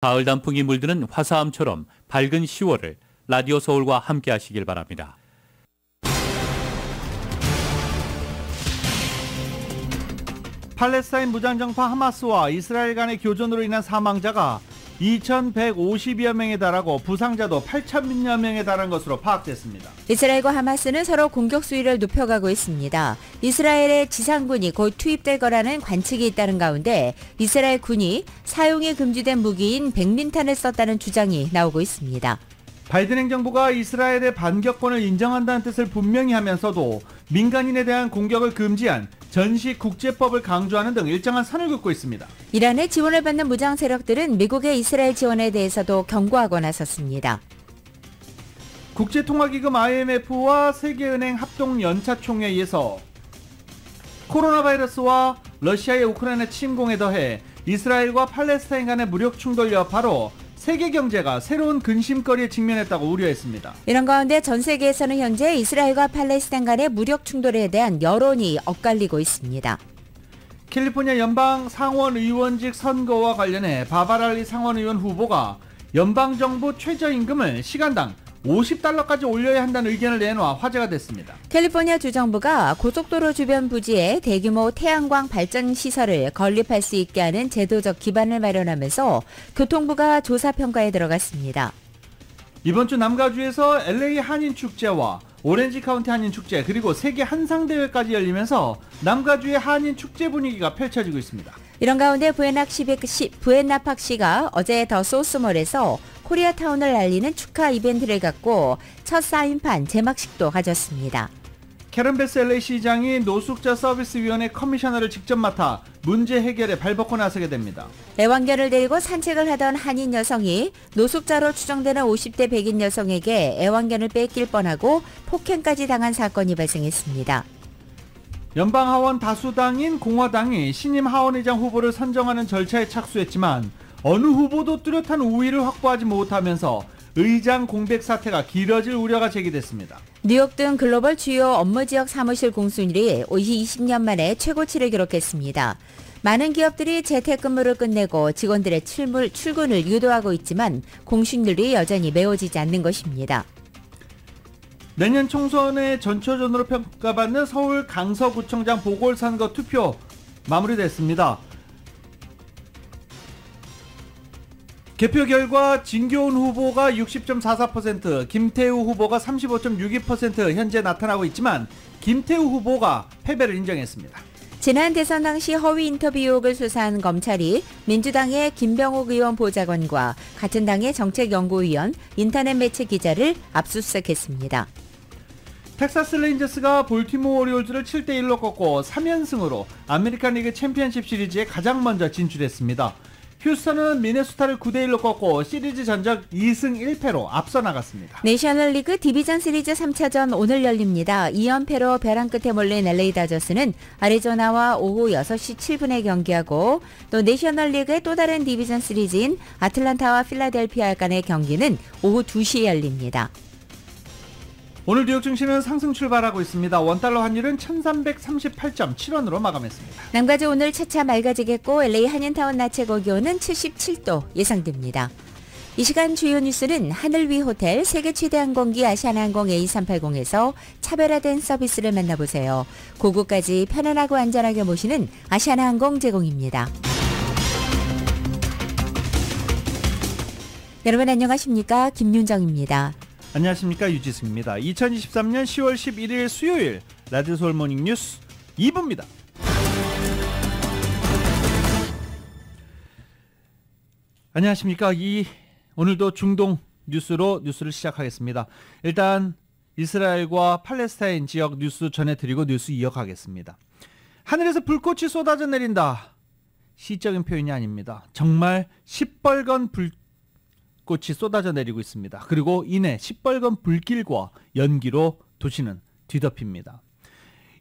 가을 단풍이 물드는 화사함처럼 밝은 10월을 라디오 서울과 함께 하시길 바랍니다. 팔레스타인 무장정파 하마스와 이스라엘 간의 교전으로 인한 사망자가 2,150여 명에 달하고 부상자도 8,000여 명에 달한 것으로 파악됐습니다. 이스라엘과 하마스는 서로 공격 수위를 높여가고 있습니다. 이스라엘의 지상군이 곧 투입될 거라는 관측이 있다는 가운데 이스라엘 군이 사용이 금지된 무기인 백린탄을 썼다는 주장이 나오고 있습니다. 바이든 행정부가 이스라엘의 반격권을 인정한다는 뜻을 분명히 하면서도 민간인에 대한 공격을 금지한 전시국제법을 강조하는 등 일정한 선을 긋고 있습니다. 이란의 지원을 받는 무장 세력들은 미국의 이스라엘 지원에 대해서도 경고하고 나섰습니다. 국제통화기금 IMF와 세계은행 합동연차총회에서 코로나 바이러스와 러시아의 우크라이나 침공에 더해 이스라엘과 팔레스타인 간의 무력 충돌 여파로 세계 경제가 새로운 근심거리에 직면했다고 우려했습니다. 이런 가운데 전 세계에서는 현재 이스라엘과 팔레스타인 간의 무력 충돌에 대한 여론이 엇갈리고 있습니다. 캘리포니아 연방 상원의원직 선거와 관련해 바바랄리 상원의원 후보가 연방정부 최저임금을 시간당 $50까지 올려야 한다는 의견을 내놓아 화제가 됐습니다. 캘리포니아 주정부가 고속도로 주변 부지에 대규모 태양광 발전 시설을 건립할 수 있게 하는 제도적 기반을 마련하면서 교통부가 조사 평가에 들어갔습니다. 이번 주 남가주에서 LA 한인축제와 오렌지 카운티 한인축제 그리고 세계 한상대회까지 열리면서 남가주의 한인축제 분위기가 펼쳐지고 있습니다. 이런 가운데 부엔나팍 씨가 어제 더 소스몰에서 코리아타운을 알리는 축하 이벤트를 갖고 첫 사인판 제막식도 가졌습니다. 캐런 베스 LA 시장이 노숙자 서비스위원회 커미셔너를 직접 맡아 문제 해결에 발벗고 나서게 됩니다. 애완견을 데리고 산책을 하던 한인 여성이 노숙자로 추정되는 50대 백인 여성에게 애완견을 뺏길 뻔하고 폭행까지 당한 사건이 발생했습니다. 연방하원 다수당인 공화당이 신임 하원의장 후보를 선정하는 절차에 착수했지만 어느 후보도 뚜렷한 우위를 확보하지 못하면서 의장 공백 사태가 길어질 우려가 제기됐습니다. 뉴욕 등 글로벌 주요 업무지역 사무실 공순율이 20년 만에 최고치를 기록했습니다. 많은 기업들이 재택근무를 끝내고 직원들의 출근을 유도하고 있지만 공신률이 여전히 메워지지 않는 것입니다. 내년 총선의 전초전으로 평가받는 서울 강서구청장 보궐선거 투표 마무리됐습니다. 개표 결과 진교훈 후보가 60.44%, 김태우 후보가 35.62% 현재 나타나고 있지만 김태우 후보가 패배를 인정했습니다. 지난 대선 당시 허위 인터뷰 의혹을 수사한 검찰이 민주당의 김병욱 의원 보좌관과 같은 당의 정책연구위원, 인터넷 매체 기자를 압수수색했습니다. 텍사스 레인저스가 볼티모어 오리올즈를 7대1로 꺾고 3연승으로 아메리칸 리그 챔피언십 시리즈에 가장 먼저 진출했습니다. 휴스턴은 미네소타를 9대1로 꺾고 시리즈 전적 2승 1패로 앞서 나갔습니다. 내셔널리그 디비전 시리즈 3차전 오늘 열립니다. 2연패로 벼랑 끝에 몰린 LA 다저스는 아리조나와 오후 6시 7분에 경기하고 또 내셔널리그의 또 다른 디비전 시리즈인 아틀란타와 필라델피아 간의 경기는 오후 2시에 열립니다. 오늘 뉴욕 증시는 상승 출발하고 있습니다. 원달러 환율은 1338.7원으로 마감했습니다. 남가주 오늘 차차 맑아지겠고 LA 한인타운 낮 최고 기온은 77도 예상됩니다. 이 시간 주요 뉴스는 하늘 위 호텔, 세계 최대 항공기 아시아나항공 A380에서 차별화된 서비스를 만나보세요. 고국까지 편안하고 안전하게 모시는 아시아나항공 제공입니다. 여러분 안녕하십니까? 김윤정입니다. 안녕하십니까, 유지승입니다. 2023년 10월 11일 수요일 라디오 서울 모닝 뉴스 2부입니다. 안녕하십니까. 오늘도 중동 뉴스를 시작하겠습니다. 일단 이스라엘과 팔레스타인 지역 뉴스 전해드리고 뉴스 이어가겠습니다. 하늘에서 불꽃이 쏟아져 내린다. 시적인 표현이 아닙니다. 정말 시뻘건 불꽃이 쏟아져 내리고 있습니다. 그리고 이내 시뻘건 불길과 연기로 도시는 뒤덮입니다.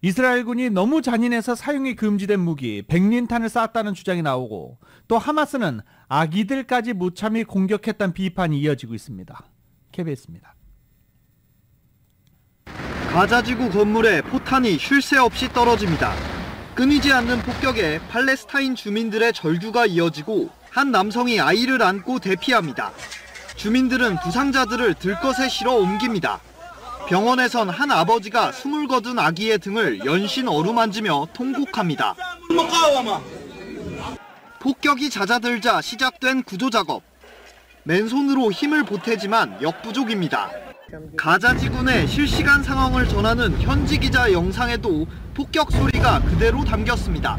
이스라엘군이 너무 잔인해서 사용이 금지된 무기 백린탄을 쐈다는 주장이 나오고 또 하마스는 아기들까지 무참히 공격했다는 비판이 이어지고 있습니다. KBS입니다. 가자지구 건물에 포탄이 쉴 새 없이 떨어집니다. 끊이지 않는 폭격에 팔레스타인 주민들의 절규가 이어지고 한 남성이 아이를 안고 대피합니다. 주민들은 부상자들을 들것에 실어 옮깁니다. 병원에선 한 아버지가 숨을 거둔 아기의 등을 연신 어루만지며 통곡합니다. 폭격이 잦아들자 시작된 구조작업. 맨손으로 힘을 보태지만 역부족입니다. 가자 지구 내 실시간 상황을 전하는 현지 기자 영상에도 폭격 소리가 그대로 담겼습니다.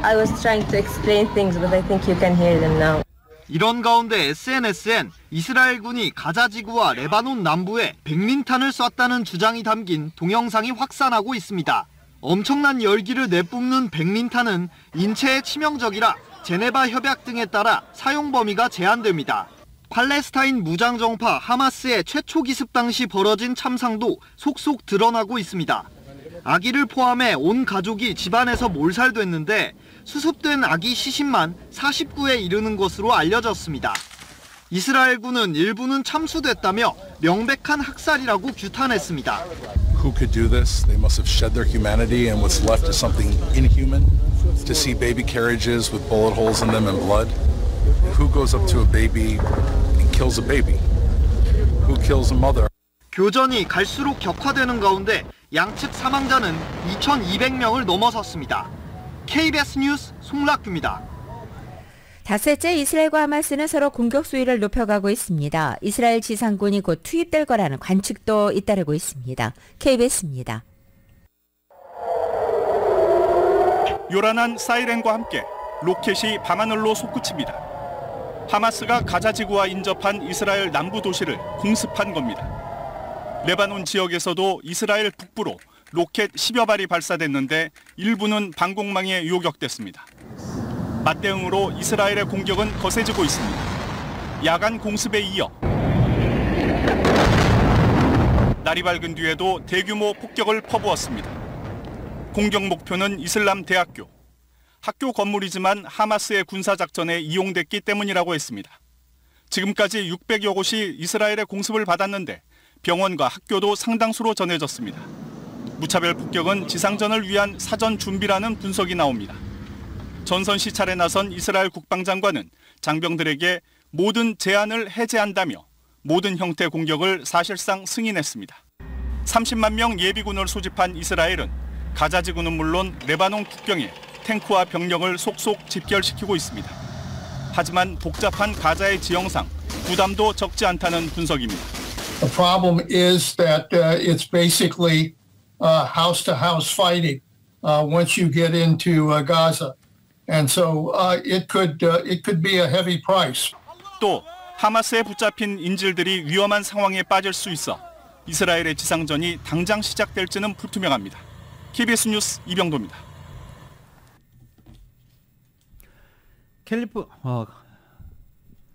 I was trying to explain things, but I think you can hear them now. 이런 가운데 SNS엔 이스라엘군이 가자 지구와 레바논 남부에 백린탄을 쐈다는 주장이 담긴 동영상이 확산하고 있습니다. 엄청난 열기를 내뿜는 백린탄은 인체에 치명적이라 제네바 협약 등에 따라 사용 범위가 제한됩니다. 팔레스타인 무장정파 하마스의 최초 기습 당시 벌어진 참상도 속속 드러나고 있습니다. 아기를 포함해 온 가족이 집안에서 몰살됐는데 수습된 아기 시신만 49에 이르는 것으로 알려졌습니다. 이스라엘군은 일부는 참수됐다며 명백한 학살이라고 규탄했습니다. Who could do this? They must have shed their humanity and what's left is something inhuman. To see baby carriages with bullet holes in them and blood. Who goes up to a baby and kills a baby? Who kills a mother? 교전이 갈수록 격화되는 가운데 양측 사망자는 2,200명을 넘어섰습니다. KBS 뉴스 송락규입니다. 닷새째 이스라엘과 하마스는 서로 공격 수위를 높여가고 있습니다. 이스라엘 지상군이 곧 투입될 거라는 관측도 잇따르고 있습니다. KBS입니다. 요란한 사이렌과 함께 로켓이 밤하늘로 솟구칩니다. 하마스가 가자 지구와 인접한 이스라엘 남부 도시를 공습한 겁니다. 레바논 지역에서도 이스라엘 북부로 로켓 10여 발이 발사됐는데 일부는 방공망에 요격됐습니다. 맞대응으로 이스라엘의 공격은 거세지고 있습니다. 야간 공습에 이어 날이 밝은 뒤에도 대규모 폭격을 퍼부었습니다. 공격 목표는 이슬람 대학교. 학교 건물이지만 하마스의 군사작전에 이용됐기 때문이라고 했습니다. 지금까지 600여 곳이 이스라엘의 공습을 받았는데 병원과 학교도 상당수로 전해졌습니다. 무차별 폭격은 지상전을 위한 사전 준비라는 분석이 나옵니다. 전선 시찰에 나선 이스라엘 국방장관은 장병들에게 모든 제한을 해제한다며 모든 형태 공격을 사실상 승인했습니다. 30만 명 예비군을 소집한 이스라엘은 가자 지구는 물론 레바논 국경에 탱크와 병력을 속속 집결시키고 있습니다. 하지만 복잡한 가자의 지형상 부담도 적지 않다는 분석입니다. The problem is that it's basically house-to-house fighting once you get into Gaza, and so it could be a heavy price. 또 하마스에 붙잡힌 인질들이 위험한 상황에 빠질 수 있어 이스라엘의 지상전이 당장 시작될지는 불투명합니다. KBS 뉴스 이병도입니다.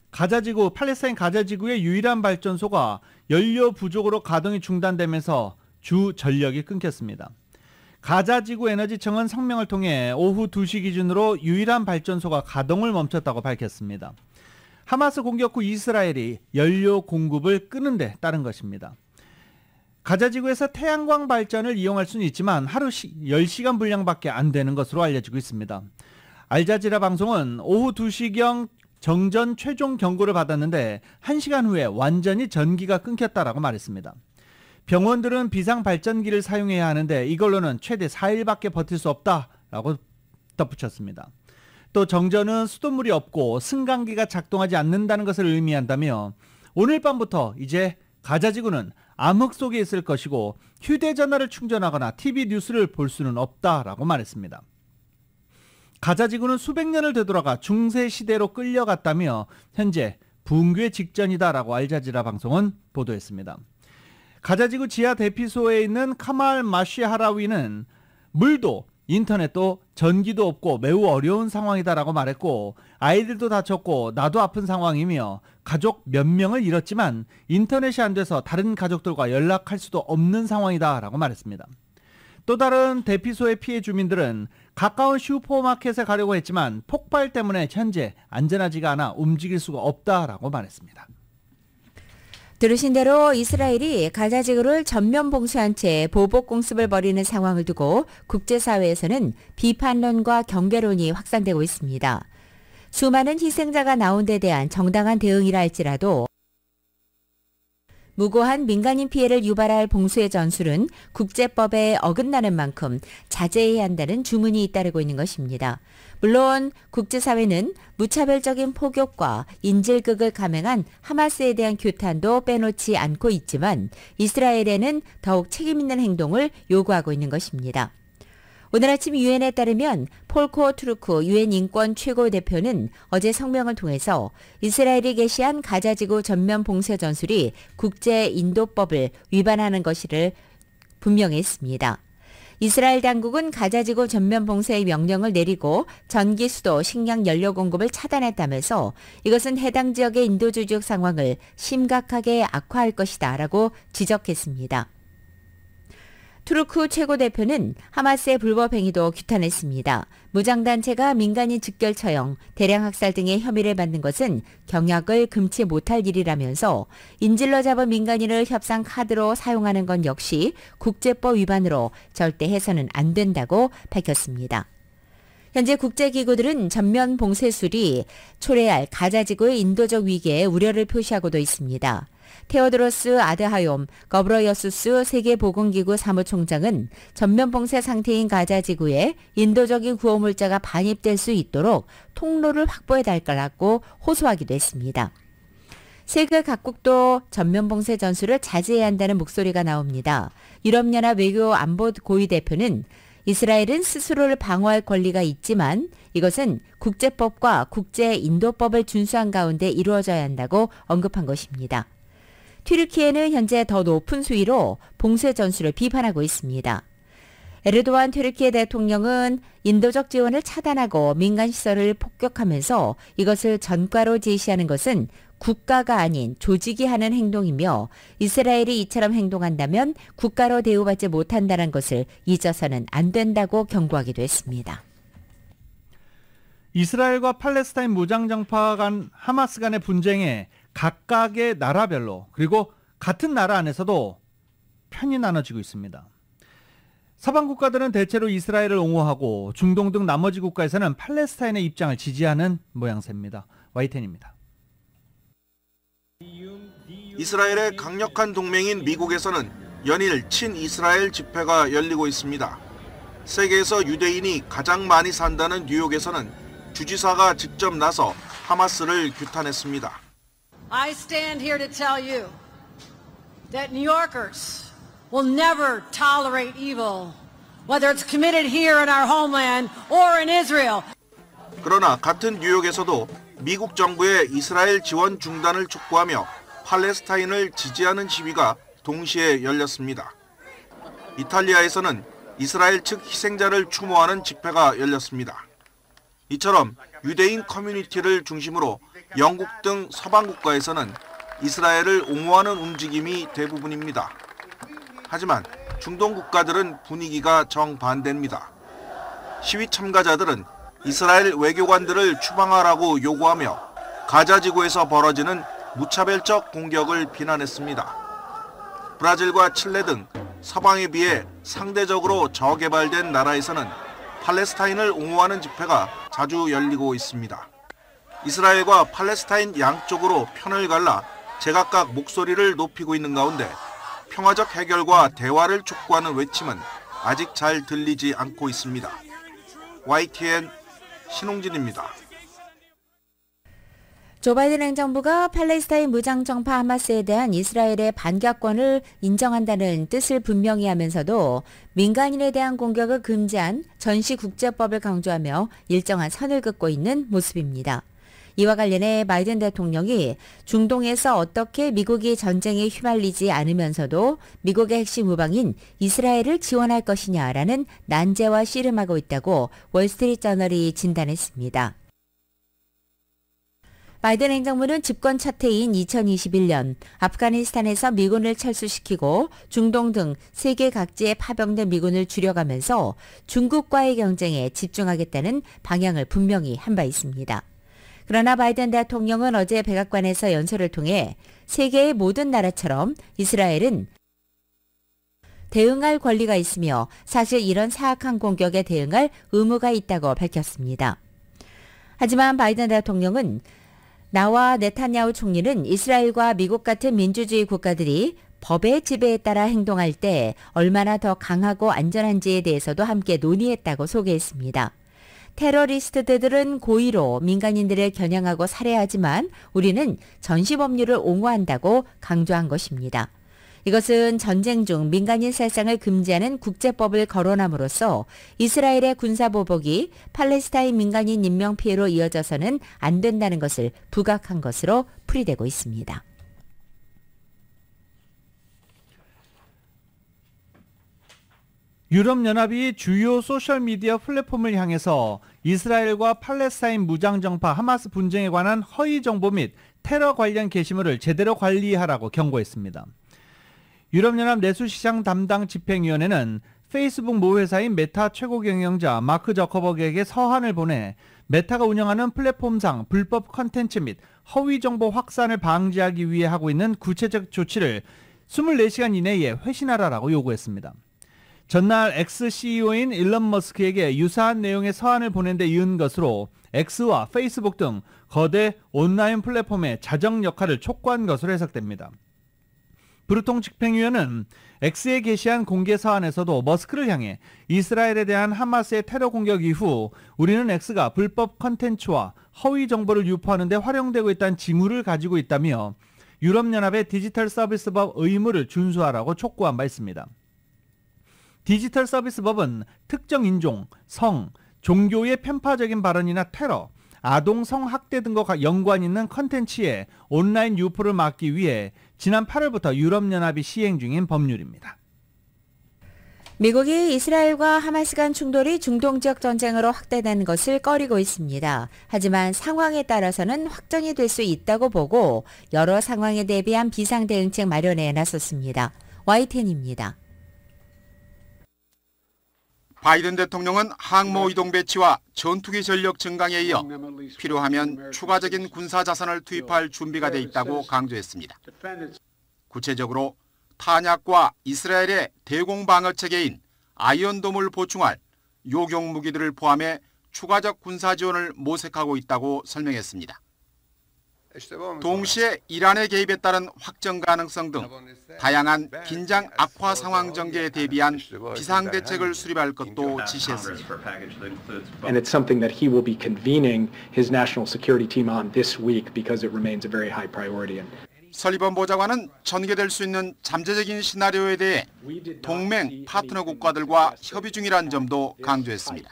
가자지구, 팔레스타인 가자지구의 유일한 발전소가 연료 부족으로 가동이 중단되면서 주 전력이 끊겼습니다. 가자지구 에너지청은 성명을 통해 오후 2시 기준으로 유일한 발전소가 가동을 멈췄다고 밝혔습니다. 하마스 공격 후 이스라엘이 연료 공급을 끊은 데 따른 것입니다. 가자지구에서 태양광 발전을 이용할 수는 있지만 하루 10시간 분량밖에 안 되는 것으로 알려지고 있습니다. 알자지라 방송은 오후 2시경 정전 최종 경고를 받았는데 1시간 후에 완전히 전기가 끊겼다라고 말했습니다. 병원들은 비상 발전기를 사용해야 하는데 이걸로는 최대 4일밖에 버틸 수 없다라고 덧붙였습니다. 또 정전은 수돗물이 없고 승강기가 작동하지 않는다는 것을 의미한다며 오늘 밤부터 이제 가자지구는 암흑 속에 있을 것이고 휴대전화를 충전하거나 TV 뉴스를 볼 수는 없다라고 말했습니다. 가자지구는 수백 년을 되돌아가 중세시대로 끌려갔다며 현재 붕괴 직전이다라고 알자지라 방송은 보도했습니다. 가자지구 지하 대피소에 있는 카말 마시하라위는 물도 인터넷도 전기도 없고 매우 어려운 상황이다라고 말했고 아이들도 다쳤고 나도 아픈 상황이며 가족 몇 명을 잃었지만 인터넷이 안 돼서 다른 가족들과 연락할 수도 없는 상황이다라고 말했습니다. 또 다른 대피소의 피해 주민들은 가까운 슈퍼마켓에 가려고 했지만 폭발 때문에 현재 안전하지가 않아 움직일 수가 없다라고 말했습니다. 들으신 대로 이스라엘이 가자지구를 전면 봉쇄한 채 보복 공습을 벌이는 상황을 두고 국제사회에서는 비판론과 경계론이 확산되고 있습니다. 수많은 희생자가 나온 데 대한 정당한 대응이라 할지라도 무고한 민간인 피해를 유발할 봉쇄 전술은 국제법에 어긋나는 만큼 자제해야 한다는 주문이 잇따르고 있는 것입니다. 물론 국제사회는 무차별적인 폭격과 인질극을 감행한 하마스에 대한 규탄도 빼놓지 않고 있지만 이스라엘에는 더욱 책임있는 행동을 요구하고 있는 것입니다. 오늘 아침 유엔에 따르면 폴코 투르크 유엔 인권 최고대표는 어제 성명을 통해서 이스라엘이 개시한 가자지구 전면 봉쇄 전술이 국제인도법을 위반하는 것을 분명히 했습니다. 이스라엘 당국은 가자지구 전면 봉쇄의 명령을 내리고 전기, 수도, 식량, 연료 공급을 차단했다면서 이것은 해당 지역의 인도주의적 상황을 심각하게 악화할 것이다 라고 지적했습니다. 투르크 최고대표는 하마스의 불법 행위도 규탄했습니다. 무장단체가 민간인 즉결 처형, 대량 학살 등의 혐의를 받는 것은 경악을 금치 못할 일이라면서 인질로 잡은 민간인을 협상 카드로 사용하는 건 역시 국제법 위반으로 절대 해서는 안 된다고 밝혔습니다. 현재 국제기구들은 전면 봉쇄술이 초래할 가자지구의 인도적 위기에 우려를 표시하고도 있습니다. 테오드로스 아드하욤 거브러여수스 세계보건기구 사무총장은 전면 봉쇄 상태인 가자지구에 인도적인 구호물자가 반입될 수 있도록 통로를 확보해달라고 호소하기도 했습니다. 세계 각국도 전면 봉쇄 전술을 자제해야 한다는 목소리가 나옵니다. 유럽연합 외교안보 고위대표는 이스라엘은 스스로를 방어할 권리가 있지만 이것은 국제법과 국제인도법을 준수한 가운데 이루어져야 한다고 언급한 것입니다. 튀르키예는 현재 더 높은 수위로 봉쇄 전술을 비판하고 있습니다. 에르도안 튀르키예 대통령은 인도적 지원을 차단하고 민간시설을 폭격하면서 이것을 전과로 제시하는 것은 국가가 아닌 조직이 하는 행동이며 이스라엘이 이처럼 행동한다면 국가로 대우받지 못한다는 것을 잊어서는 안 된다고 경고하기도 했습니다. 이스라엘과 팔레스타인 무장정파 간 하마스 간의 분쟁에 각각의 나라별로 그리고 같은 나라 안에서도 편이 나눠지고 있습니다. 서방 국가들은 대체로 이스라엘을 옹호하고 중동 등 나머지 국가에서는 팔레스타인의 입장을 지지하는 모양새입니다. YTN입니다. 이스라엘의 강력한 동맹인 미국에서는 연일 친이스라엘 집회가 열리고 있습니다. 세계에서 유대인이 가장 많이 산다는 뉴욕에서는 주지사가 직접 나서 하마스를 규탄했습니다. I stand here to tell you that New Yorkers will never tolerate evil, whether it's committed here in our homeland or in Israel. 그러나 같은 뉴욕에서도 미국 정부의 이스라엘 지원 중단을 촉구하며 팔레스타인을 지지하는 시위가 동시에 열렸습니다. 이탈리아에서는 이스라엘 측 희생자를 추모하는 집회가 열렸습니다. 이처럼 유대인 커뮤니티를 중심으로 영국 등 서방 국가에서는 이스라엘을 옹호하는 움직임이 대부분입니다. 하지만 중동 국가들은 분위기가 정반대입니다. 시위 참가자들은 이스라엘 외교관들을 추방하라고 요구하며 가자지구에서 벌어지는 무차별적 공격을 비난했습니다. 브라질과 칠레 등 서방에 비해 상대적으로 저개발된 나라에서는 팔레스타인을 옹호하는 집회가 자주 열리고 있습니다. 이스라엘과 팔레스타인 양쪽으로 편을 갈라 제각각 목소리를 높이고 있는 가운데 평화적 해결과 대화를 촉구하는 외침은 아직 잘 들리지 않고 있습니다. YTN 신홍진입니다. 조 바이든 행정부가 팔레스타인 무장정파 하마스에 대한 이스라엘의 반격권을 인정한다는 뜻을 분명히 하면서도 민간인에 대한 공격을 금지한 전시국제법을 강조하며 일정한 선을 긋고 있는 모습입니다. 이와 관련해 바이든 대통령이 중동에서 어떻게 미국이 전쟁에 휘말리지 않으면서도 미국의 핵심 우방인 이스라엘을 지원할 것이냐라는 난제와 씨름하고 있다고 월스트리트저널이 진단했습니다. 바이든 행정부는 집권 첫 해인 2021년 아프가니스탄에서 미군을 철수시키고 중동 등 세계 각지에 파병된 미군을 줄여가면서 중국과의 경쟁에 집중하겠다는 방향을 분명히 한 바 있습니다. 그러나 바이든 대통령은 어제 백악관에서 연설을 통해 세계의 모든 나라처럼 이스라엘은 대응할 권리가 있으며 사실 이런 사악한 공격에 대응할 의무가 있다고 밝혔습니다. 하지만 바이든 대통령은 나와 네타냐후 총리는 이스라엘과 미국 같은 민주주의 국가들이 법의 지배에 따라 행동할 때 얼마나 더 강하고 안전한지에 대해서도 함께 논의했다고 소개했습니다. 테러리스트들은 고의로 민간인들을 겨냥하고 살해하지만 우리는 전시법률을 옹호한다고 강조한 것입니다. 이것은 전쟁 중 민간인 살상을 금지하는 국제법을 거론함으로써 이스라엘의 군사보복이 팔레스타인 민간인 인명피해로 이어져서는 안 된다는 것을 부각한 것으로 풀이되고 있습니다. 유럽연합이 주요 소셜미디어 플랫폼을 향해서 이스라엘과 팔레스타인 무장정파 하마스 분쟁에 관한 허위 정보 및 테러 관련 게시물을 제대로 관리하라고 경고했습니다. 유럽연합 내수시장 담당 집행위원회는 페이스북 모회사인 메타 최고 경영자 마크 저커버그에게 서한을 보내 메타가 운영하는 플랫폼상 불법 컨텐츠 및 허위 정보 확산을 방지하기 위해 하고 있는 구체적 조치를 24시간 이내에 회신하라고 요구했습니다. 전날 X CEO인 일론 머스크에게 유사한 내용의 서한을 보낸 데 이은 것으로 X와 페이스북 등 거대 온라인 플랫폼의 자정 역할을 촉구한 것으로 해석됩니다. 브루통 집행위원은 X에 게시한 공개 서한에서도 머스크를 향해 이스라엘에 대한 하마스의 테러 공격 이후 우리는 X가 불법 컨텐츠와 허위 정보를 유포하는 데 활용되고 있다는 징후를 가지고 있다며 유럽연합의 디지털 서비스법 의무를 준수하라고 촉구한 바 있습니다. 디지털 서비스법은 특정 인종, 성, 종교의 편파적인 발언이나 테러, 아동 성학대 등과 연관 있는 컨텐츠의 온라인 유포를 막기 위해 지난 8월부터 유럽연합이 시행 중인 법률입니다. 미국이 이스라엘과 하마스 간 충돌이 중동 지역 전쟁으로 확대되는 것을 꺼리고 있습니다. 하지만 상황에 따라서는 확전이 될 수 있다고 보고 여러 상황에 대비한 비상대응책 마련에 나섰습니다. YTN입니다. 바이든 대통령은 항모 이동 배치와 전투기 전력 증강에 이어 필요하면 추가적인 군사 자산을 투입할 준비가 돼 있다고 강조했습니다. 구체적으로 탄약과 이스라엘의 대공 방어 체계인 아이언돔을 보충할 요격 무기들을 포함해 추가적 군사 지원을 모색하고 있다고 설명했습니다. 동시에 이란의 개입에 따른 확정 가능성 등 다양한 긴장 악화 상황 전개에 대비한 비상대책을 수립할 것도 지시했습니다. And it's something that he will be convening his national security team on this week because it remains a very high priority. 설리번 보좌관은 전개될 수 있는 잠재적인 시나리오에 대해 동맹 파트너 국가들과 협의 중이라는 점도 강조했습니다.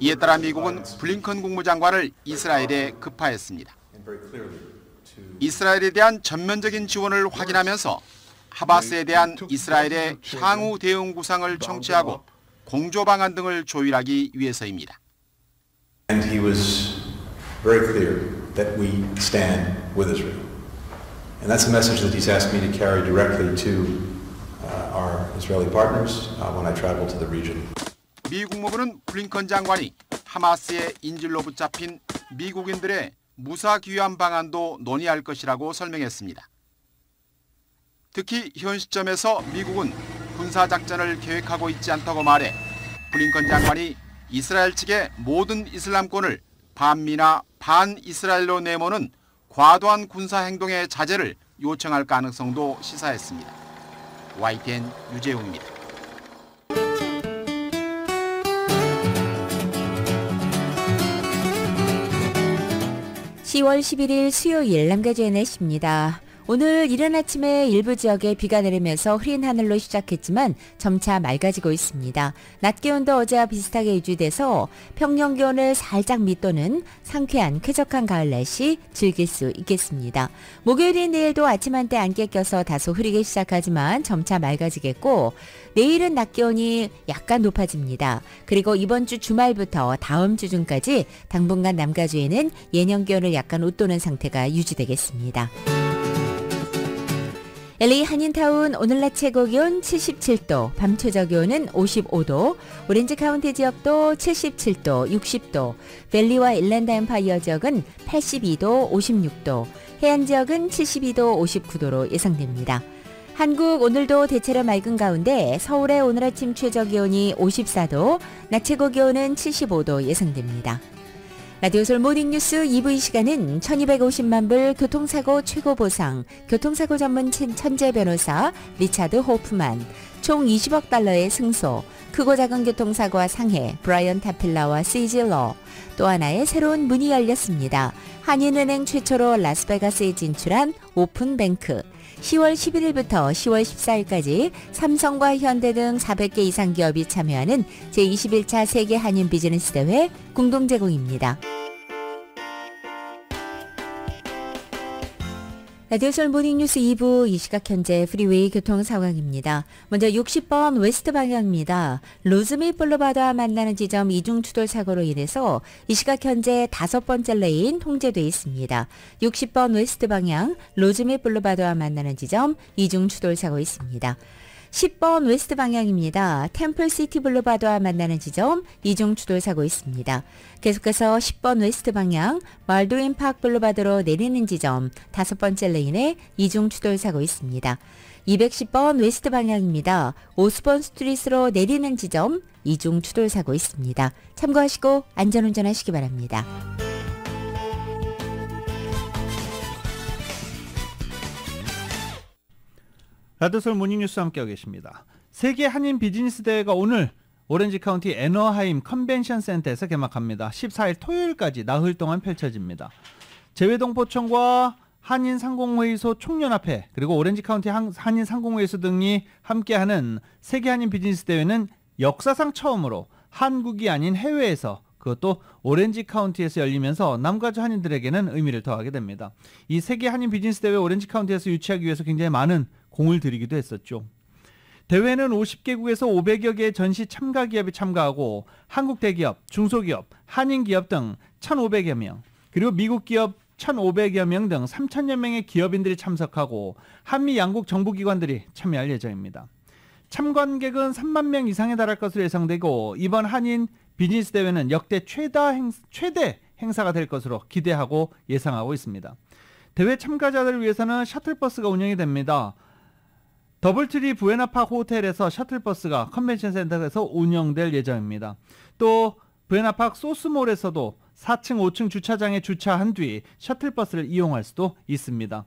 이에 따라 미국은 블링컨 국무장관을 이스라엘에 급파했습니다. 이스라엘에 대한 전면적인 지원을 확인하면서 하마스에 대한 이스라엘의 향후 대응 구상을 청취하고 공조 방안 등을 조율하기 위해서입니다. And he was very clear that we stand with Israel. And that's a message that he's asked me to carry directly to our Israeli partners when I travel to the region. 미 국무부는 블링컨 장관이 하마스의 인질로 붙잡힌 미국인들의 무사 귀환 방안도 논의할 것이라고 설명했습니다. 특히 현 시점에서 미국은 군사작전을 계획하고 있지 않다고 말해 블링컨 장관이 이스라엘 측의 모든 이슬람권을 반미나 반이스라엘로 내모는 과도한 군사행동의 자제를 요청할 가능성도 시사했습니다. YTN 유재웅입니다. 10월 11일 수요일 남가주의 날씨입니다. 오늘 이른 아침에 일부 지역에 비가 내리면서 흐린 하늘로 시작했지만 점차 맑아지고 있습니다. 낮 기온도 어제와 비슷하게 유지돼서 평년 기온을 살짝 밑도는 상쾌한 쾌적한 가을 날씨 즐길 수 있겠습니다. 목요일인 내일도 아침 한때 안개 껴서 다소 흐리기 시작하지만 점차 맑아지겠고 내일은 낮 기온이 약간 높아집니다. 그리고 이번 주 주말부터 다음 주 중까지 당분간 남가주에는 예년 기온을 약간 웃도는 상태가 유지되겠습니다. LA 한인타운 오늘 낮 최고 기온 77도, 밤 최저 기온은 55도, 오렌지 카운티 지역도 77도, 60도, 밸리와 일랜드 엠파이어 지역은 82도, 56도, 해안 지역은 72도, 59도로 예상됩니다. 한국 오늘도 대체로 맑은 가운데 서울의 오늘 아침 최저 기온이 54도, 낮 최고 기온은 75도 예상됩니다. 라디오솔 모닝뉴스 2부 이 시간은 1250만 불 교통사고 최고 보상, 교통사고 전문 천재 변호사 리차드 호프만, 총 20억 달러의 승소, 크고 작은 교통사고와 상해 브라이언 타필라와 시질러, 또 하나의 새로운 문이 열렸습니다. 한인은행 최초로 라스베가스에 진출한 오픈뱅크. 10월 11일부터 10월 14일까지 삼성과 현대 등 400개 이상 기업이 참여하는 제21차 세계 한인 비즈니스 대회 공동 제공입니다. 라디오솔 모닝뉴스 2부 이 시각 현재 프리웨이 교통 상황입니다. 먼저 60번 웨스트 방향입니다. 로즈미 블루바드와 만나는 지점 이중 추돌 사고로 인해서 이 시각 현재 5번째 레인 통제돼 있습니다. 60번 웨스트 방향 로즈미 블루바드와 만나는 지점 이중 추돌 사고 있습니다. 10번 웨스트 방향입니다. 템플시티 블루바드와 만나는 지점 이중 추돌 사고 있습니다. 계속해서 10번 웨스트 방향 말도인 파크 블루바드로 내리는 지점 5번째 레인에 이중 추돌 사고 있습니다. 210번 웨스트 방향입니다. 오스본 스트리트로 내리는 지점 이중 추돌 사고 있습니다. 참고하시고 안전운전하시기 바랍니다. 라디오솔 모닝뉴스 함께하고 계십니다. 세계 한인 비즈니스 대회가 오늘 오렌지 카운티 애너하임 컨벤션 센터에서 개막합니다. 14일 토요일까지 나흘 동안 펼쳐집니다. 재외동포청과 한인 상공회의소 총연합회 그리고 오렌지 카운티 한인 상공회의소 등이 함께하는 세계 한인 비즈니스 대회는 역사상 처음으로 한국이 아닌 해외에서 그것도 오렌지 카운티에서 열리면서 남가주 한인들에게는 의미를 더하게 됩니다. 이 세계 한인 비즈니스 대회 오렌지 카운티에서 유치하기 위해서 굉장히 많은 공을 들이기도 했었죠. 대회는 50개국에서 500여 개의 전시 참가 기업이 참가하고 한국 대기업, 중소기업, 한인기업 등 1,500여 명, 그리고 미국 기업 1,500여 명 등 3,000여 명의 기업인들이 참석하고 한미 양국 정부기관들이 참여할 예정입니다. 참관객은 3만 명 이상에 달할 것으로 예상되고 이번 한인 비즈니스 대회는 역대 최대 행사가 될 것으로 기대하고 예상하고 있습니다. 대회 참가자들을 위해서는 셔틀버스가 운영이 됩니다. 더블트리 부에나파크 호텔에서 셔틀버스가 컨벤션 센터에서 운영될 예정입니다. 또 부에나파크 소스몰에서도 4층, 5층 주차장에 주차한 뒤 셔틀버스를 이용할 수도 있습니다.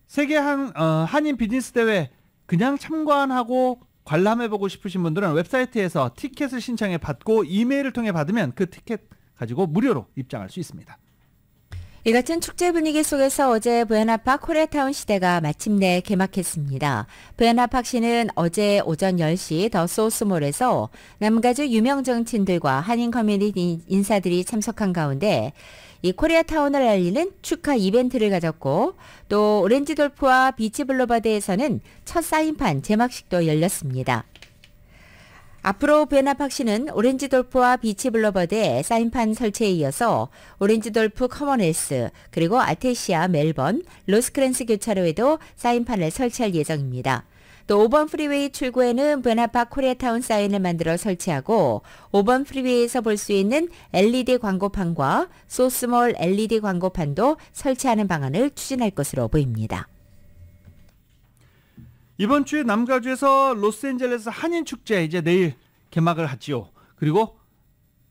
세계 한인 비즈니스 대회 그냥 참관하고 관람해보고 싶으신 분들은 웹사이트에서 티켓을 신청해 받고 이메일을 통해 받으면 그 티켓 가지고 무료로 입장할 수 있습니다. 이 같은 축제 분위기 속에서 어제 부에나파크 코리아타운 시대가 마침내 개막했습니다. 부에나파크 시는 어제 오전 10시 더 소스몰에서 남가주 유명 정치인들과 한인 커뮤니티 인사들이 참석한 가운데 이 코리아타운을 알리는 축하 이벤트를 가졌고 또 오렌지 돌프와 비치 블루바드에서는 첫 사인판 제막식도 열렸습니다. 앞으로 부에나파크 시는 오렌지 돌프와 비치 블루버드의 사인판 설치에 이어서 오렌지 돌프 커먼웰스 그리고 아테시아 멜번 로스크랜스 교차로에도 사인판을 설치할 예정입니다. 또 5번 프리웨이 출구에는 부에나파크 코리아타운 사인을 만들어 설치하고 5번 프리웨이에서 볼 수 있는 LED 광고판과 소스몰 LED 광고판도 설치하는 방안을 추진할 것으로 보입니다. 이번 주에 남가주에서 로스앤젤레스 한인축제 이제 내일 개막을 하지요. 그리고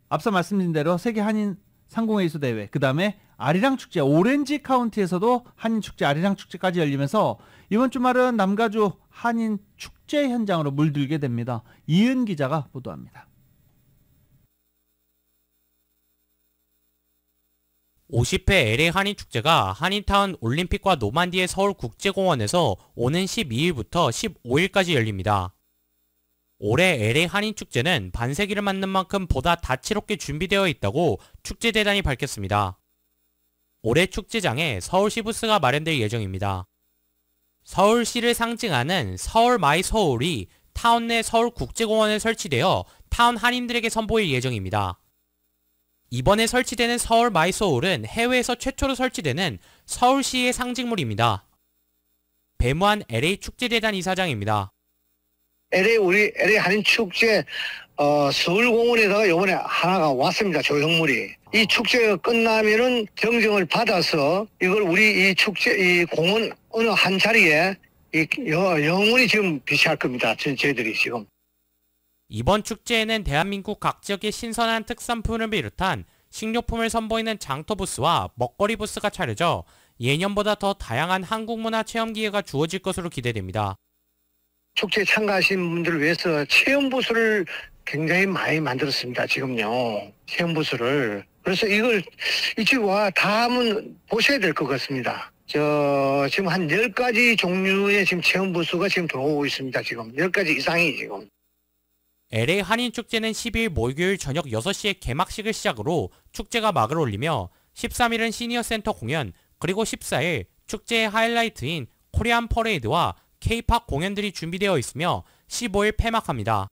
앞서 말씀드린 대로 세계 한인 상공회의소 대회, 그 다음에 아리랑축제, 오렌지 카운티에서도 한인축제, 아리랑축제까지 열리면서 이번 주말은 남가주 한인축제 현장으로 물들게 됩니다. 이은 기자가 보도합니다. 50회 LA 한인축제가 한인타운 올림픽과 노만디의 서울국제공원에서 오는 12일부터 15일까지 열립니다. 올해 LA 한인축제는 반세기를 맞는 만큼 보다 다채롭게 준비되어 있다고 축제재단이 밝혔습니다. 올해 축제장에 서울시 부스가 마련될 예정입니다. 서울시를 상징하는 서울 마이 서울이 타운 내 서울국제공원에 설치되어 타운 한인들에게 선보일 예정입니다. 이번에 설치되는 서울 마이 서울은 해외에서 최초로 설치되는 서울시의 상징물입니다. 배무한 LA 축제재단 이사장입니다. 우리 LA 한인 축제 서울공원에다가 이번에 하나가 왔습니다. 조형물이. 이 축제가 끝나면은 정정을 받아서 이걸 우리 이 축제 이 공원 어느 한 자리에 영원히 지금 비치할 겁니다. 저희들이 지금. 이번 축제에는 대한민국 각 지역의 신선한 특산품을 비롯한 식료품을 선보이는 장터 부스와 먹거리 부스가 차려져 예년보다 더 다양한 한국 문화 체험 기회가 주어질 것으로 기대됩니다. 축제에 참가하신 분들을 위해서 체험 부스를 굉장히 많이 만들었습니다. 지금요. 체험 부스를. 그래서 이걸 이쪽 와 다음은 보셔야 될 것 같습니다. 지금 한 10가지 종류의 지금 체험 부스가 지금 들어오고 있습니다. 지금 10가지 이상이 지금. LA 한인축제는 12일 목요일 저녁 6시에 개막식을 시작으로 축제가 막을 올리며 13일은 시니어센터 공연, 그리고 14일 축제의 하이라이트인 코리안 퍼레이드와 K-팝 공연들이 준비되어 있으며 15일 폐막합니다.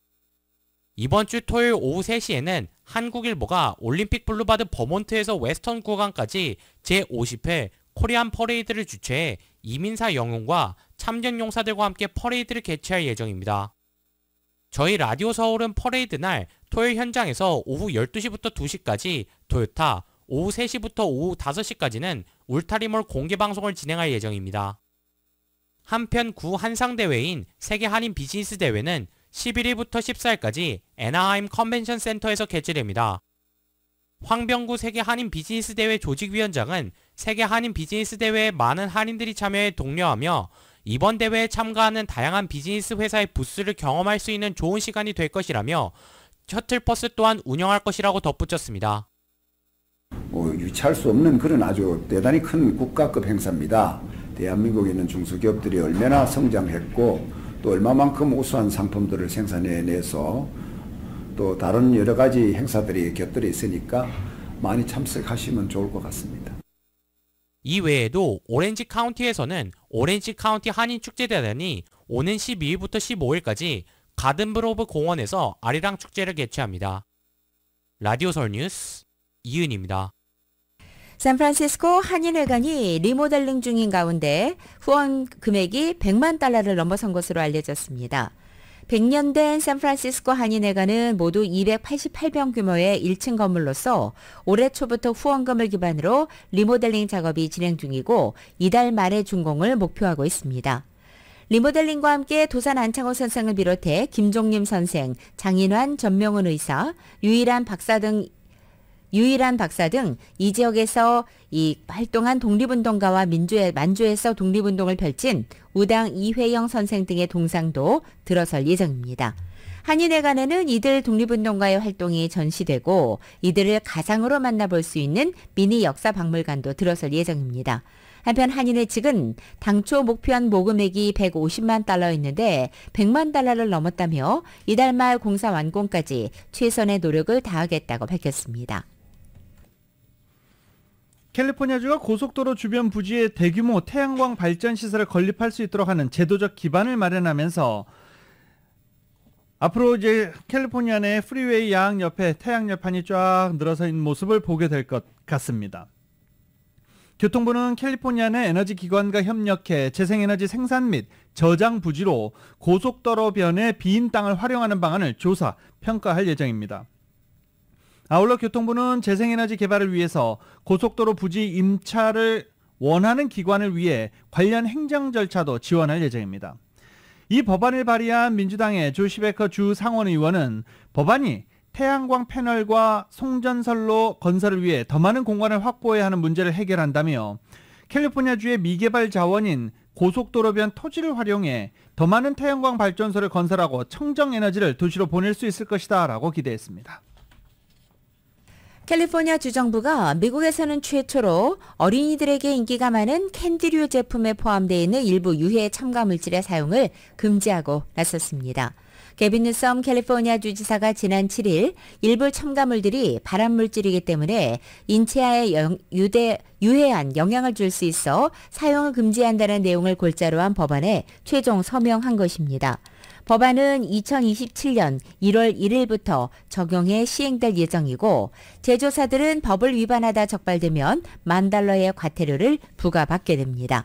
이번 주 토요일 오후 3시에는 한국일보가 올림픽 블루바드 버몬트에서 웨스턴 구간까지 제50회 코리안 퍼레이드를 주최해 이민사 영웅과 참전 용사들과 함께 퍼레이드를 개최할 예정입니다. 저희 라디오 서울은 퍼레이드 날 토요일 현장에서 오후 12시부터 2시까지 토요타, 오후 3시부터 오후 5시까지는 울타리몰 공개방송을 진행할 예정입니다. 한편 구 한상대회인 세계 한인 비즈니스 대회는 11일부터 14일까지 애나하임 컨벤션 센터에서 개최됩니다. 황병구 세계 한인 비즈니스 대회 조직위원장은 세계 한인 비즈니스 대회에 많은 한인들이 참여해 독려하며 이번 대회에 참가하는 다양한 비즈니스 회사의 부스를 경험할 수 있는 좋은 시간이 될 것이라며 셔틀버스 또한 운영할 것이라고 덧붙였습니다. 유치할 수 없는 그런 아주 대단히 큰 국가급 행사입니다. 대한민국에 있는 중소기업들이 얼마나 성장했고 또 얼마만큼 우수한 상품들을 생산해내서 또 다른 여러 가지 행사들이 곁들여 있으니까 많이 참석하시면 좋을 것 같습니다. 이 외에도 오렌지 카운티에서는 오렌지 카운티 한인축제대단이 오는 12일부터 15일까지 가든브로브 공원에서 아리랑 축제를 개최합니다. 라디오 서울 뉴스 이은입니다. 샌프란시스코 한인회관이 리모델링 중인 가운데 후원 금액이 100만 달러를 넘어선 것으로 알려졌습니다. 100년 된 샌프란시스코 한인회관은 모두 288평 규모의 1층 건물로서 올해 초부터 후원금을 기반으로 리모델링 작업이 진행 중이고 이달 말에 준공을 목표하고 있습니다. 리모델링과 함께 도산 안창호 선생을 비롯해 김종림 선생, 장인환 전명은 의사, 유일한 박사 등 이 지역에서 활동한 독립운동가와 만주에서 독립운동을 펼친 우당 이회영 선생 등의 동상도 들어설 예정입니다. 한인회관에는 이들 독립운동가의 활동이 전시되고 이들을 가상으로 만나볼 수 있는 미니 역사 박물관도 들어설 예정입니다. 한편 한인회 측은 당초 목표한 모금액이 150만 달러였는데 100만 달러를 넘었다며 이달 말 공사 완공까지 최선의 노력을 다하겠다고 밝혔습니다. 캘리포니아주가 고속도로 주변 부지에 대규모 태양광 발전 시설을 건립할 수 있도록 하는 제도적 기반을 마련하면서 앞으로 이제 캘리포니아 내 프리웨이 야항 옆에 태양열판이 쫙 늘어서 있는 모습을 보게 될 것 같습니다. 교통부는 캘리포니아 내 에너지 기관과 협력해 재생에너지 생산 및 저장 부지로 고속도로변의 빈 땅을 활용하는 방안을 조사, 평가할 예정입니다. 아울러 교통부는 재생에너지 개발을 위해서 고속도로 부지 임차를 원하는 기관을 위해 관련 행정 절차도 지원할 예정입니다. 이 법안을 발의한 민주당의 조 시베커 주 상원의원은 법안이 태양광 패널과 송전선로 건설을 위해 더 많은 공간을 확보해야 하는 문제를 해결한다며 캘리포니아주의 미개발 자원인 고속도로변 토지를 활용해 더 많은 태양광 발전소를 건설하고 청정에너지를 도시로 보낼 수 있을 것이다 라고 기대했습니다. 캘리포니아 주정부가 미국에서는 최초로 어린이들에게 인기가 많은 캔디류 제품에 포함되어 있는 일부 유해 첨가물질의 사용을 금지하고 나섰습니다. 게빈 뉴섬 캘리포니아 주지사가 지난 7일 일부 첨가물들이 발암물질이기 때문에 인체에 유해한 영향을 줄 수 있어 사용을 금지한다는 내용을 골자로 한 법안에 최종 서명한 것입니다. 법안은 2027년 1월 1일부터 적용해 시행될 예정이고 제조사들은 법을 위반하다 적발되면 $10,000의 과태료를 부과받게 됩니다.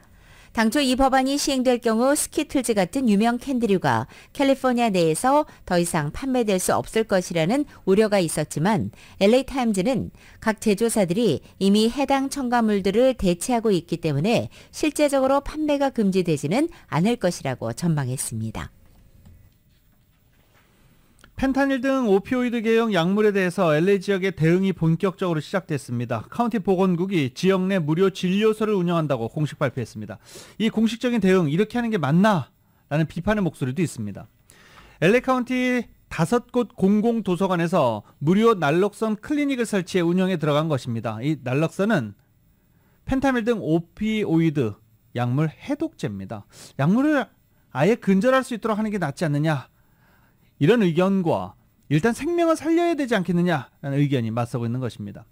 당초 이 법안이 시행될 경우 스키틀즈 같은 유명 캔디류가 캘리포니아 내에서 더 이상 판매될 수 없을 것이라는 우려가 있었지만 LA타임즈는 각 제조사들이 이미 해당 첨가물들을 대체하고 있기 때문에 실제적으로 판매가 금지되지는 않을 것이라고 전망했습니다. 펜타닐 등 오피오이드 계열 약물에 대해서 LA 지역의 대응이 본격적으로 시작됐습니다. 카운티 보건국이 지역 내 무료 진료소를 운영한다고 공식 발표했습니다. 이 공식적인 대응 이렇게 하는 게 맞나? 라는 비판의 목소리도 있습니다. LA 카운티 5곳 공공도서관에서 무료 날록선 클리닉을 설치해 운영에 들어간 것입니다. 이 날록선은 펜타닐 등 오피오이드 약물 해독제입니다. 약물을 아예 근절할 수 있도록 하는 게 낫지 않느냐, 이런 의견과 일단 생명을 살려야 되지 않겠느냐라는 의견이 맞서고 있는 것입니다.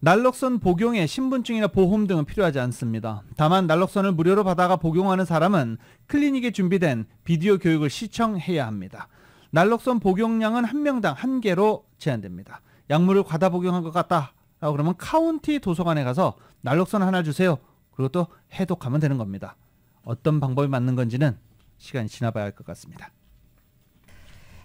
날록선 복용에 신분증이나 보험 등은 필요하지 않습니다. 다만 날록선을 무료로 받아가 복용하는 사람은 클리닉에 준비된 비디오 교육을 시청해야 합니다. 날록선 복용량은 한 명당 1개로 제한됩니다. 약물을 과다 복용한 것 같다 라고 그러면 카운티 도서관에 가서 날록선 하나 주세요. 그리고 또 해독하면 되는 겁니다. 어떤 방법이 맞는 건지는 시간이 지나봐야 할 것 같습니다.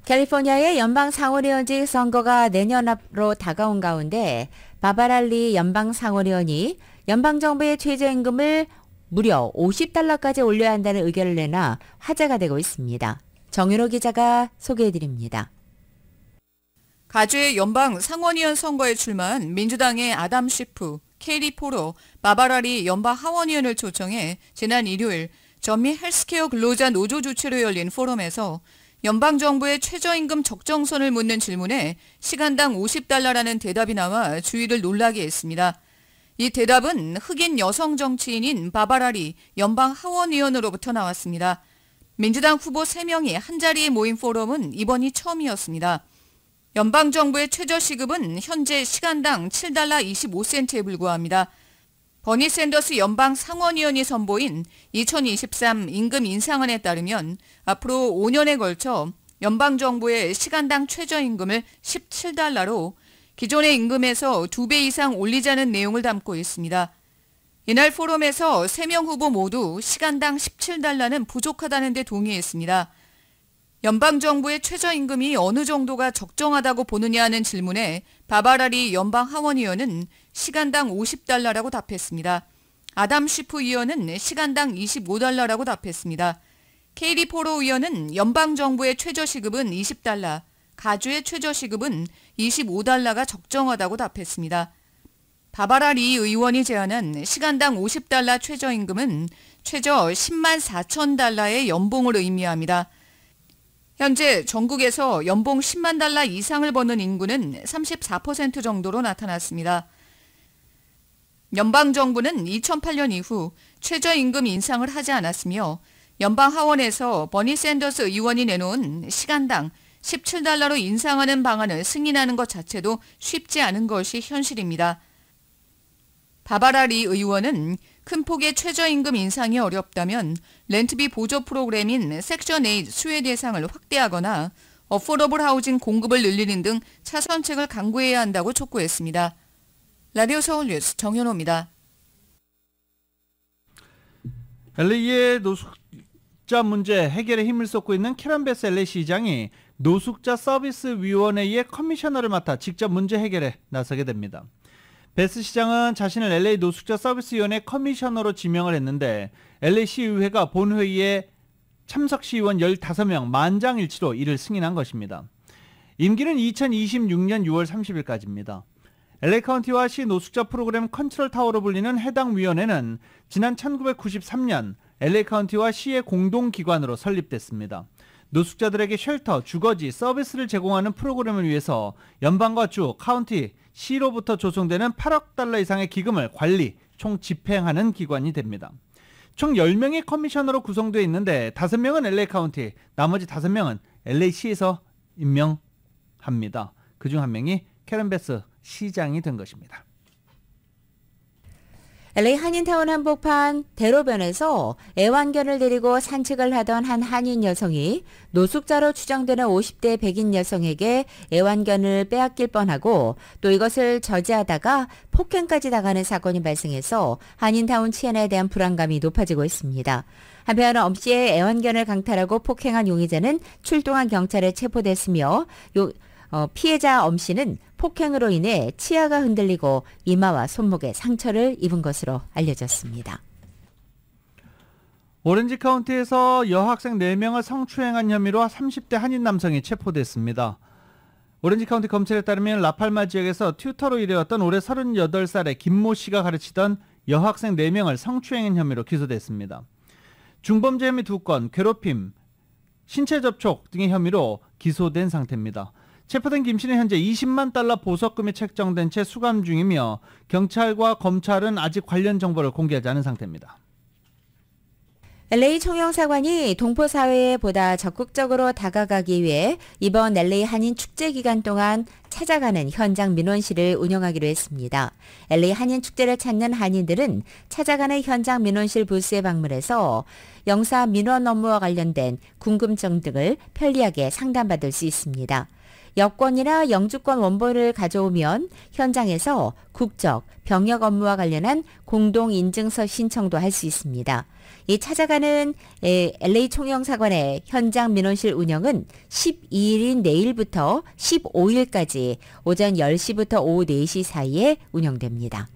캘리포니아의 연방 상원의원직 선거가 내년 앞으로 다가온 가운데 바바랄리 연방 상원의원이 연방정부의 최저임금을 무려 $50까지 올려야 한다는 의견을 내놔 화제가 되고 있습니다. 정윤호 기자가 소개해드립니다. 가주의 연방 상원의원 선거에 출마한 민주당의 아담 쉬프, 케이리 포로, 바바랄리 연방 하원의원을 초청해 지난 일요일 전미 헬스케어 근로자 노조 주최로 열린 포럼에서 연방정부의 최저임금 적정선을 묻는 질문에 시간당 $50라는 대답이 나와 주위를 놀라게 했습니다. 이 대답은 흑인 여성 정치인인 바바랄리 연방 하원의원으로부터 나왔습니다. 민주당 후보 3명이 한자리에 모인 포럼은 이번이 처음이었습니다. 연방정부의 최저시급은 현재 시간당 $7.25에 불과합니다. 버니 샌더스 연방 상원의원이 선보인 2023 임금 인상안에 따르면 앞으로 5년에 걸쳐 연방정부의 시간당 최저임금을 $17로 기존의 임금에서 2배 이상 올리자는 내용을 담고 있습니다. 이날 포럼에서 3명 후보 모두 시간당 $17는 부족하다는 데 동의했습니다. 연방정부의 최저임금이 어느 정도가 적정하다고 보느냐는 질문에 바바랄리 연방 하원의원은 시간당 $50라고 답했습니다. 아담 쉬프 의원은 시간당 $25라고 답했습니다. 케이리 포로 의원은 연방정부의 최저시급은 $20, 가주의 최저시급은 $25가 적정하다고 답했습니다. 바바랄리 의원이 제안한 시간당 $50 최저임금은 최저 $104,000의 연봉을 의미합니다. 현재 전국에서 연봉 $100,000 이상을 버는 인구는 34% 정도로 나타났습니다. 연방정부는 2008년 이후 최저임금 인상을 하지 않았으며 연방하원에서 버니 샌더스 의원이 내놓은 시간당 $17로 인상하는 방안을 승인하는 것 자체도 쉽지 않은 것이 현실입니다. 바바랄리 의원은 큰 폭의 최저임금 인상이 어렵다면 렌트비 보조 프로그램인 섹션 8 수혜 대상을 확대하거나 어포더블 하우징 공급을 늘리는 등 차선책을 강구해야 한다고 촉구했습니다. 라디오 서울 뉴스 정현호입니다. LA의 노숙자 문제 해결에 힘을 쏟고 있는 캐런 베스 LA 시장이 노숙자 서비스 위원회의 커미셔너를 맡아 직접 문제 해결에 나서게 됩니다. 베스 시장은 자신을 LA 노숙자 서비스위원회 커미셔너로 지명을 했는데 LA 시의회가 본회의에 참석 시의원 15명 만장일치로 이를 승인한 것입니다. 임기는 2026년 6월 30일까지입니다. LA 카운티와 시 노숙자 프로그램 컨트롤 타워로 불리는 해당 위원회는 지난 1993년 LA 카운티와 시의 공동기관으로 설립됐습니다. 노숙자들에게 쉘터, 주거지, 서비스를 제공하는 프로그램을 위해서 연방과 주, 카운티, 시로부터 조성되는 $8억 이상의 기금을 관리, 총 집행하는 기관이 됩니다. 총 10명의 커미셔너로 구성되어 있는데 5명은 LA 카운티, 나머지 5명은 LA시에서 임명합니다. 그중 한 명이 캐런 베스 시장이 된 것입니다. LA 한인타운 한복판 대로변에서 애완견을 데리고 산책을 하던 한 한인 여성이 노숙자로 추정되는 50대 백인 여성에게 애완견을 빼앗길 뻔하고 또 이것을 저지하다가 폭행까지 당하는 사건이 발생해서 한인타운 치안에 대한 불안감이 높아지고 있습니다. 한편 엄 씨의 애완견을 강탈하고 폭행한 용의자는 출동한 경찰에 체포됐으며 피해자 엄 씨는 폭행으로 인해 치아가 흔들리고 이마와 손목에 상처를 입은 것으로 알려졌습니다. 오렌지 카운티에서 여학생 4명을 성추행한 혐의로 30대 한인 남성이 체포됐습니다. 오렌지 카운티 검찰에 따르면 라팔마 지역에서 튜터로 일해왔던 올해 38살의 김모 씨가 가르치던 여학생 4명을 성추행한 혐의로 기소됐습니다. 중범죄 혐의 2건, 괴롭힘, 신체 접촉 등의 혐의로 기소된 상태입니다. 체포된 김 씨는 현재 $20만 보석금이 책정된 채 수감 중이며 경찰과 검찰은 아직 관련 정보를 공개하지 않은 상태입니다. LA 총영사관이 동포사회에 보다 적극적으로 다가가기 위해 이번 LA 한인 축제 기간 동안 찾아가는 현장 민원실을 운영하기로 했습니다. LA 한인 축제를 찾는 한인들은 찾아가는 현장 민원실 부스에 방문해서 영사 민원 업무와 관련된 궁금증 등을 편리하게 상담받을 수 있습니다. 여권이나 영주권 원본을 가져오면 현장에서 국적, 병역 업무와 관련한 공동인증서 신청도 할 수 있습니다. 이 찾아가는 LA 총영사관의 현장 민원실 운영은 12일인 내일부터 15일까지 오전 10시부터 오후 4시 사이에 운영됩니다.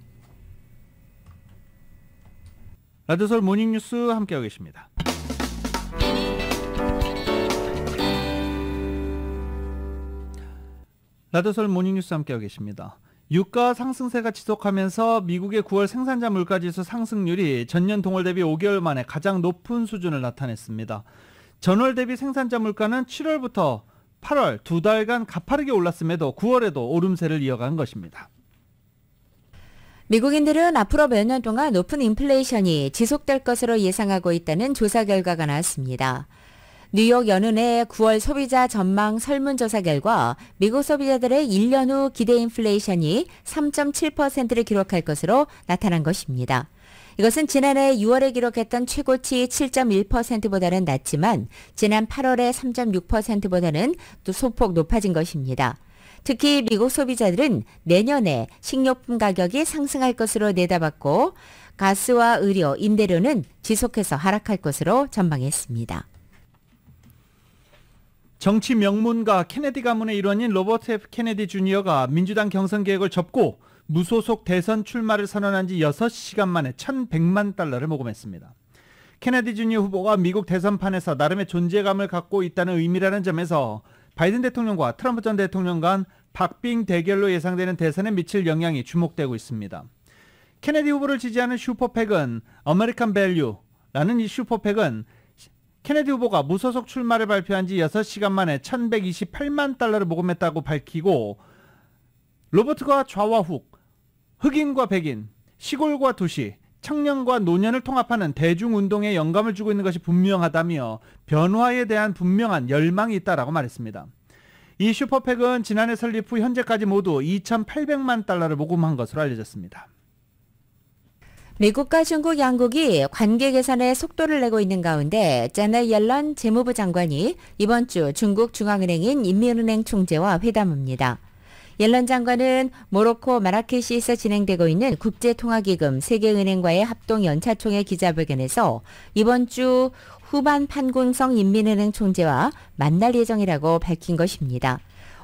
라디오서울 모닝뉴스 함께하고 계십니다. 라디오서울 모닝뉴스 함께하고 계십니다. 유가 상승세가 지속하면서 미국의 9월 생산자 물가지수 상승률이 전년 동월 대비 5개월 만에 가장 높은 수준을 나타냈습니다. 전월 대비 생산자 물가는 7월부터 8월 2달간 가파르게 올랐음에도 9월에도 오름세를 이어간 것입니다. 미국인들은 앞으로 몇 년 동안 높은 인플레이션이 지속될 것으로 예상하고 있다는 조사 결과가 나왔습니다. 뉴욕 연은의 9월 소비자 전망 설문조사 결과 미국 소비자들의 1년 후 기대 인플레이션이 3.7%를 기록할 것으로 나타난 것입니다. 이것은 지난해 6월에 기록했던 최고치 7.1%보다는 낮지만 지난 8월의 3.6%보다는 또 소폭 높아진 것입니다. 특히 미국 소비자들은 내년에 식료품 가격이 상승할 것으로 내다봤고 가스와 의료, 임대료는 지속해서 하락할 것으로 전망했습니다. 정치 명문가 케네디 가문의 일원인 로버트 F. 케네디 주니어가 민주당 경선 계획을 접고 무소속 대선 출마를 선언한 지 6시간 만에 $1,100만 모금했습니다. 케네디 주니어 후보가 미국 대선판에서 나름의 존재감을 갖고 있다는 의미라는 점에서 바이든 대통령과 트럼프 전 대통령 간 박빙 대결로 예상되는 대선에 미칠 영향이 주목되고 있습니다. 케네디 후보를 지지하는 슈퍼팩은 아메리칸 밸류라는 이 슈퍼팩은 케네디 후보가 무소속 출마를 발표한 지 6시간 만에 $1,128만 모금했다고 밝히고 로버트가 좌와 훅, 흑인과 백인, 시골과 도시, 청년과 노년을 통합하는 대중운동에 영감을 주고 있는 것이 분명하다며 변화에 대한 분명한 열망이 있다라고 말했습니다. 이 슈퍼팩은 지난해 설립 후 현재까지 모두 $2,800만 모금한 것으로 알려졌습니다. 미국과 중국 양국이 관계 개선에 속도를 내고 있는 가운데 제넷 옐런 재무부 장관이 이번 주 중국 중앙은행인 인민은행 총재와 회담합니다. 옐런 장관은 모로코 마라케시에서 진행되고 있는 국제통화기금 세계은행과의 합동 연차총회 기자회견에서 이번 주 후반 판군성 인민은행 총재와 만날 예정이라고 밝힌 것입니다.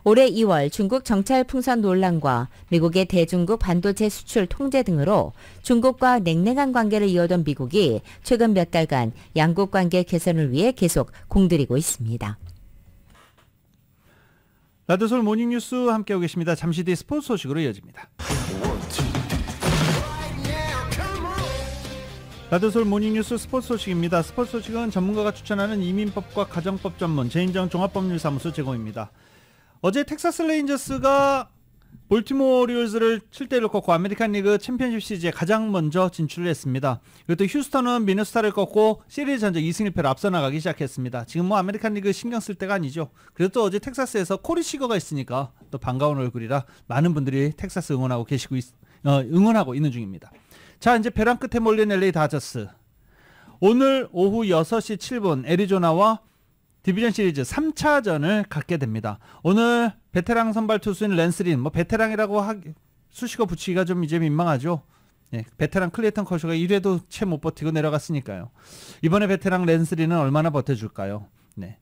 올해 2월 중국 정찰 풍선 논란과 미국의 대중국 반도체 수출 통제 등으로 중국과 냉랭한 관계를 이어던 미국이 최근 몇 달간 양국 관계 개선을 위해 계속 공들이고 있습니다. 라디오서울 모닝뉴스 함께하고 계십니다. 잠시 뒤 스포츠 소식으로 이어집니다. 라디오서울 모닝뉴스 스포츠 소식입니다. 스포츠 소식은 전문가가 추천하는 이민법과 가정법 전문 제인정 종합법률사무소 제공입니다. 어제 텍사스 레인저스가 볼티모어 오리올스를 7대1로 꺾고 아메리칸 리그 챔피언십 시리즈에 가장 먼저 진출을 했습니다. 그리고 또 휴스턴은 미네소타를 꺾고 시리즈 전적 2승 1패로 앞서 나가기 시작했습니다. 지금 뭐 아메리칸 리그 신경 쓸 때가 아니죠. 그래도 또 어제 텍사스에서 코리 시거가 있으니까 또 반가운 얼굴이라 많은 분들이 텍사스 응원하고 있는 중입니다. 자, 이제 벼랑 끝에 몰린 LA 다저스. 오늘 오후 6시 7분 애리조나와 디비전 시리즈 3차전을 갖게 됩니다. 오늘 베테랑 선발 투수인 랜스린, 베테랑이라고 수식어 붙이기가 좀 이제 민망하죠. 네, 베테랑 클레이턴 커쇼가 1회도 채 못 버티고 내려갔으니까요. 이번에 베테랑 랜스린은 얼마나 버텨줄까요? 네,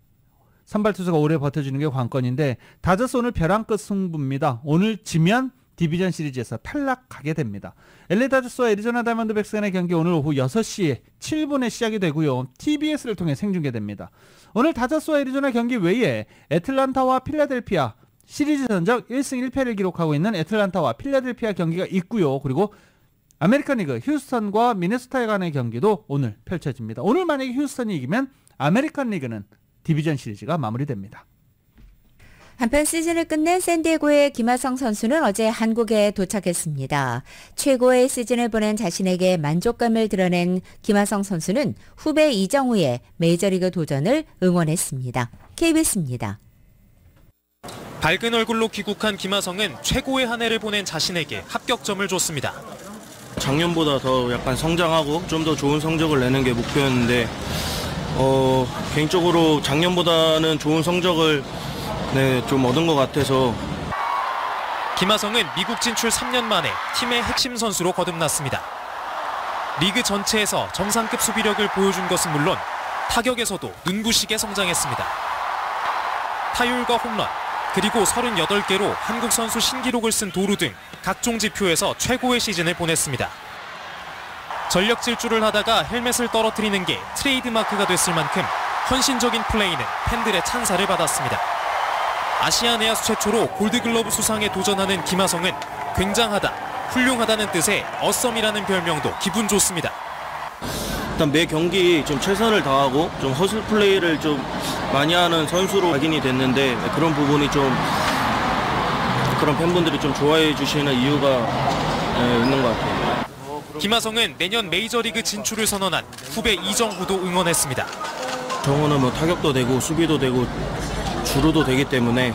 선발 투수가 오래 버텨주는 게 관건인데 다저스 오늘 벼랑 끝 승부입니다. 오늘 지면 디비전 시리즈에서 탈락하게 됩니다. LA 다저스와 애리조나 다이먼드백스 간의 경기 오늘 오후 6시 7분에 시작이 되고요. TBS를 통해 생중계됩니다. 오늘 다저스와 애리조나 경기 외에 애틀란타와 필라델피아 시리즈 전적 1승 1패를 기록하고 있는 애틀란타와 필라델피아 경기가 있고요. 그리고 아메리칸 리그 휴스턴과 미네소타 간의 경기도 오늘 펼쳐집니다. 오늘 만약에 휴스턴이 이기면 아메리칸 리그는 디비전 시리즈가 마무리됩니다. 한편 시즌을 끝낸 샌디에고의 김하성 선수는 어제 한국에 도착했습니다. 최고의 시즌을 보낸 자신에게 만족감을 드러낸 김하성 선수는 후배 이정우의 메이저리그 도전을 응원했습니다. KBS입니다. 밝은 얼굴로 귀국한 김하성은 최고의 한 해를 보낸 자신에게 합격점을 줬습니다. 작년보다 더 약간 성장하고 좀 더 좋은 성적을 내는 게 목표였는데 개인적으로 작년보다는 좋은 성적을 좀 얻은 것 같아서. 김하성은 미국 진출 3년 만에 팀의 핵심 선수로 거듭났습니다. 리그 전체에서 정상급 수비력을 보여준 것은 물론 타격에서도 눈부시게 성장했습니다. 타율과 홈런, 그리고 38개로 한국 선수 신기록을 쓴 도루 등 각종 지표에서 최고의 시즌을 보냈습니다. 전력 질주를 하다가 헬멧을 떨어뜨리는 게 트레이드마크가 됐을 만큼 헌신적인 플레이는 팬들의 찬사를 받았습니다. 아시아 내야수 최초로 골드글러브 수상에 도전하는 김하성은 굉장하다, 훌륭하다는 뜻의 어썸이라는 별명도 기분 좋습니다. 일단 매 경기 좀 최선을 다하고 좀 허슬 플레이를 좀 많이 하는 선수로 각인이 됐는데 그런 부분이 좀 그런 팬분들이 좀 좋아해 주시는 이유가 있는 것 같아요. 김하성은 내년 메이저리그 진출을 선언한 후배 이정후도 응원했습니다. 정우는 뭐 타격도 되고 수비도 되고 주루도 되기 때문에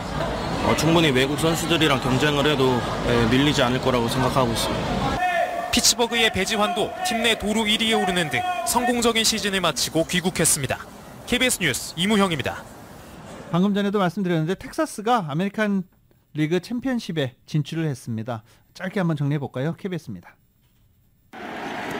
충분히 외국 선수들이랑 경쟁을 해도 밀리지 않을 거라고 생각하고 있습니다. 피츠버그의 배지환도 팀 내 도루 1위에 오르는 등 성공적인 시즌을 마치고 귀국했습니다. KBS 뉴스 이무형입니다. 방금 전에도 말씀드렸는데 텍사스가 아메리칸 리그 챔피언십에 진출을 했습니다. 짧게 한번 정리해 볼까요? KBS입니다.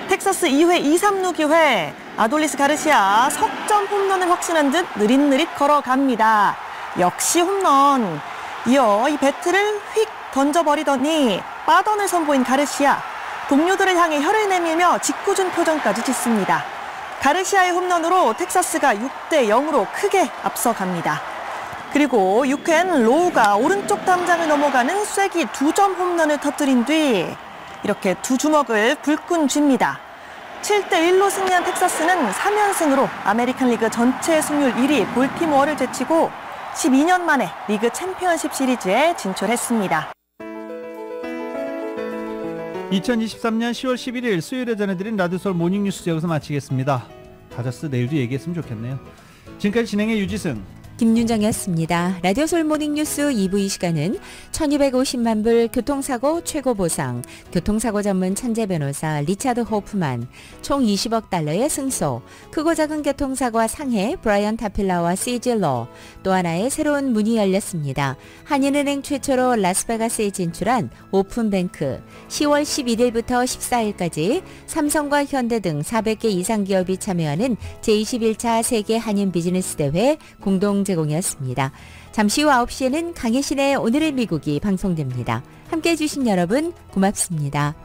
텍사스 2회 2-3루 기회, 아돌리스 가르시아 석점 홈런을 확신한 듯 느릿느릿 걸어갑니다. 역시 홈런. 이어 이 배트를 휙 던져버리더니 빠던을 선보인 가르시아. 동료들을 향해 혀를 내밀며 짓궂은 표정까지 짓습니다. 가르시아의 홈런으로 텍사스가 6-0으로 크게 앞서갑니다. 그리고 6회엔 로우가 오른쪽 담장을 넘어가는 쐐기 2점 홈런을 터뜨린 뒤 이렇게 두 주먹을 불끈 쥡니다. 7-1로 승리한 텍사스는 3연승으로 아메리칸 리그 전체 승률 1위 볼티모어를 제치고 12년 만에 리그 챔피언십 시리즈에 진출했습니다. 2023년 10월 11일 수요일에 전해드린 라디오서울 모닝뉴스 여기서 마치겠습니다. 다저스 내일도 얘기했으면 좋겠네요. 지금까지 진행의 유지승, 김윤정이었습니다. 라디오서울 모닝뉴스 2부 이 시간은 1250만 불 교통사고 최고 보상, 교통사고 전문 천재 변호사 리차드 호프만, 총 20억 달러의 승소, 크고 작은 교통사고와 상해 브라이언 타필라와 시즐러, 또 하나의 새로운 문이 열렸습니다. 한인은행 최초로 라스베가스에 진출한 오픈뱅크, 10월 11일부터 14일까지 삼성과 현대 등 400개 이상 기업이 참여하는 제21차 세계 한인 비즈니스 대회 공동 제공이었습니다. 잠시 후 9시에는 강혜신의 오늘의 미국이 방송됩니다. 함께해 주신 여러분 고맙습니다.